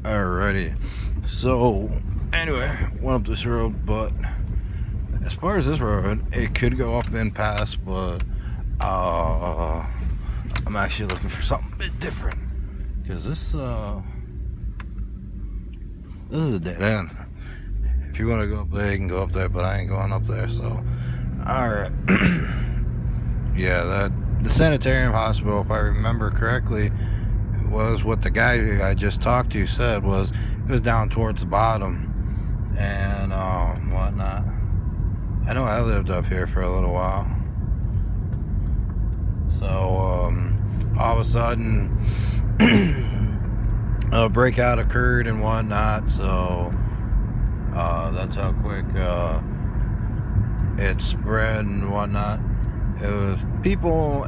Alrighty. So, anyway, went up this road, but as far as this road, it could go up and pass, but uh, I'm actually looking for something a bit different because this is a dead end. If you want to go up there, you can go up there, but I ain't going up there. So, all right. Yeah, the sanitarium hospital, if I remember correctly, was what the guy who I just talked to said was it was down towards the bottom and whatnot. I know I lived up here for a little while, so all of a sudden a breakout occurred and whatnot. So that's how quick it spread and whatnot. It was people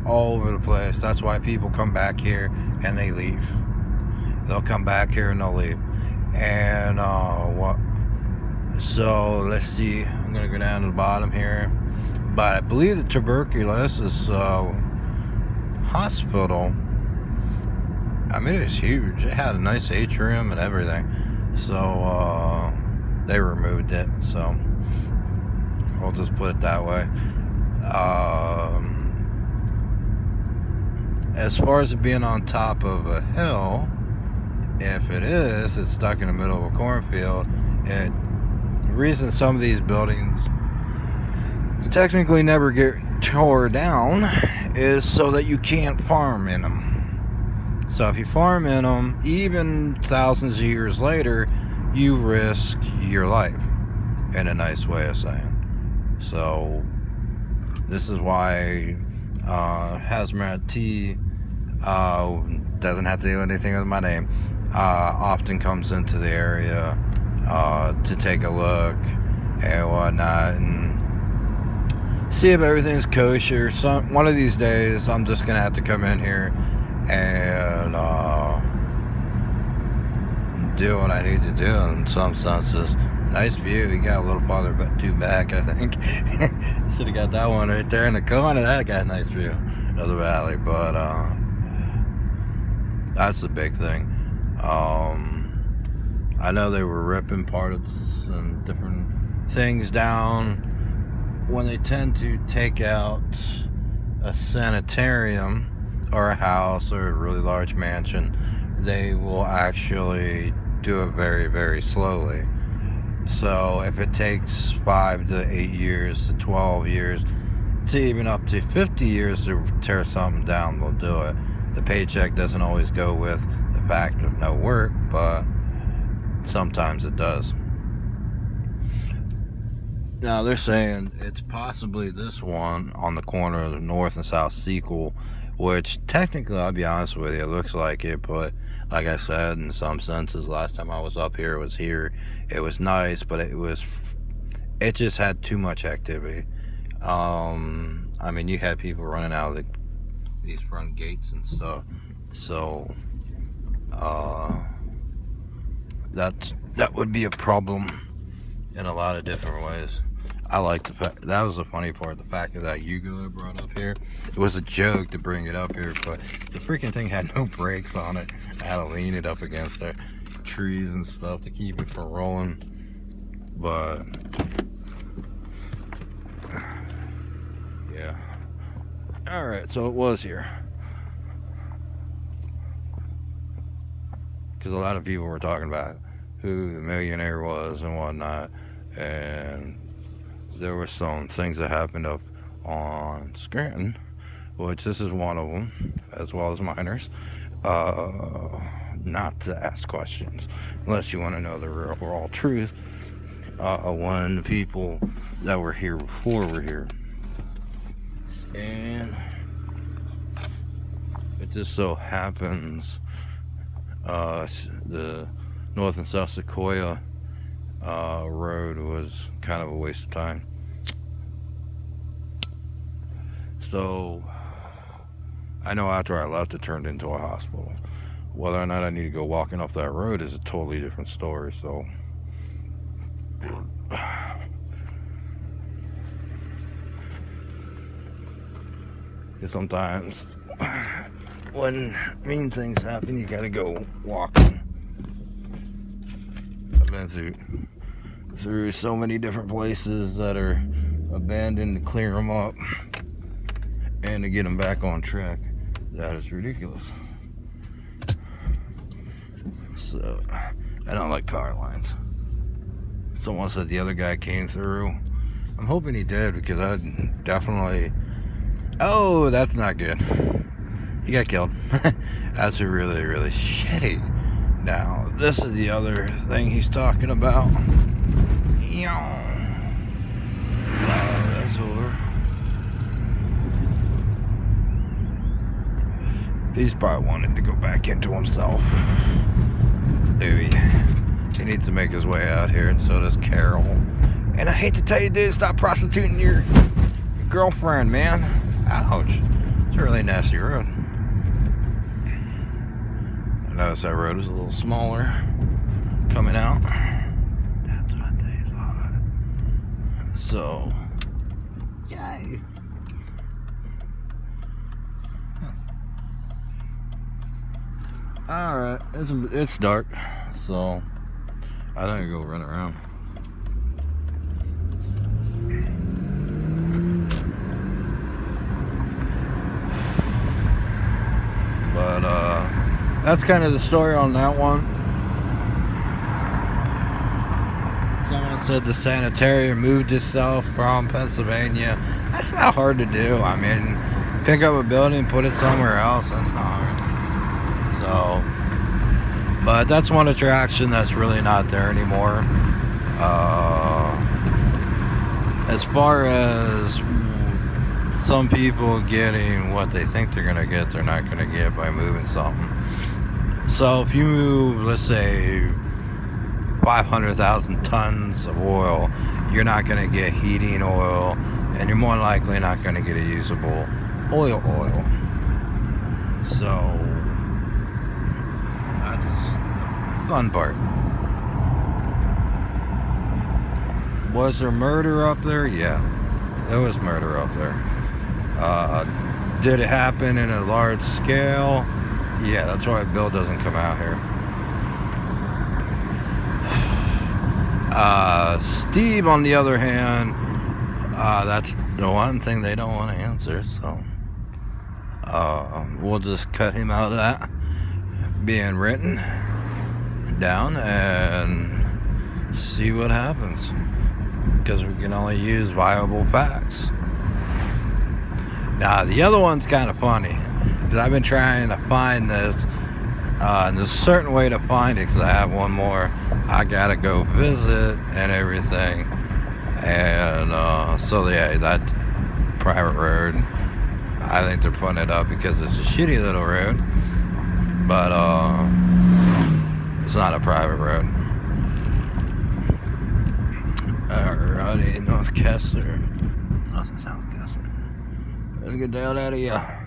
all over the place. That's why people come back here and they leave. They'll come back here and they'll leave. And what? So let's see. I'm gonna go down to the bottom here. But I believe the tuberculosis hospital, I mean, it was huge. It had a nice atrium and everything. So they removed it. So we'll just put it that way. As far as it being on top of a hill, if it is, it's stuck in the middle of a cornfield. The reason some of these buildings technically never get tore down is so that you can't farm in them. So if you farm in them, even thousands of years later, you risk your life, in a nice way of saying. So this is why hazmat tea doesn't have to do anything with my name. Often comes into the area to take a look and whatnot and see if everything's kosher. One of these days, I'm just gonna have to come in here and do what I need to do in some senses. Nice view. You got a little farther back, I think. Should have got that one right there in the corner. That got a nice view of the valley, but that's the big thing. I know they were ripping parts and different things down. When they tend to take out a sanitarium or a house or a really large mansion, they will actually do it very, very slowly. So if it takes 5 to 8 years to 12 years to even up to 50 years to tear something down, they'll do it. The paycheck doesn't always go with the fact of no work, but sometimes it does. Now they're saying it's possibly this one on the corner of the North and South Sequel, which technically, I'll be honest with you, it looks like it, but like I said, in some senses, last time I was up here, it was here. It was nice, but it just had too much activity. I mean, you had people running out of these front gates and stuff. So, that would be a problem in a lot of different ways. I like the fact that was the funny part. The fact that Yugo I brought up here, it was a joke to bring it up here, but the freaking thing had no brakes on it. I had to lean it up against the trees and stuff to keep it from rolling. But yeah, all right. So it was here because a lot of people were talking about who the millionaire was and whatnot, and there were some things that happened up on Scranton, which this is one of them, as well as minors. Not to ask questions unless you want to know the real raw truth. When the people that were here before were here, and it just so happens the North and South Sequoia road was kind of a waste of time. So I know after I left it turned into a hospital. Whether or not I need to go walking up that road is a totally different story. So because sometimes when mean things happen, you gotta go walking. I've been through so many different places that are abandoned to clear them up and to get them back on track. That is ridiculous. So, I don't like power lines. Someone said the other guy came through. I'm hoping he did, because I'd definitely... Oh, that's not good. He got killed. That's really, really shitty. Now, this is the other thing he's talking about. That's over. He's probably wanting to go back into himself. Maybe he needs to make his way out here, and so does Carol. And I hate to tell you, dude, stop prostituting your girlfriend, man. Ouch. It's a really nasty road. I noticed that road is a little smaller coming out. That's what they thought. So, yay. Alright, it's dark, so I think I'll go run around. But that's kind of the story on that one. Someone said the sanitarium moved itself from Pennsylvania. That's not hard to do. I mean, pick up a building, put it somewhere else. That's not hard. So, but that's one attraction that's really not there anymore. As far as some people getting what they think they're gonna get, they're not gonna get by moving something. So if you move, let's say, 500,000 tons of oil, you're not gonna get heating oil, and you're more likely not gonna get a usable oil. So that's the fun part. Was there murder up there? Yeah, there was murder up there. Did it happen in a large scale? Yeah, that's why Bill doesn't come out here. Steve, on the other hand, that's the one thing they don't want to answer, so we'll just cut him out of that being written down and see what happens, because we can only use viable facts. Now, the other one's kind of funny, because I've been trying to find this, and there's a certain way to find it, because I have one more I gotta go visit and everything, and so yeah, that private road, I think they're putting it up because it's a shitty little road, but it's not a private road. Alrighty, North Kessler. Nothing sounds Kessler. Let's get down out of here.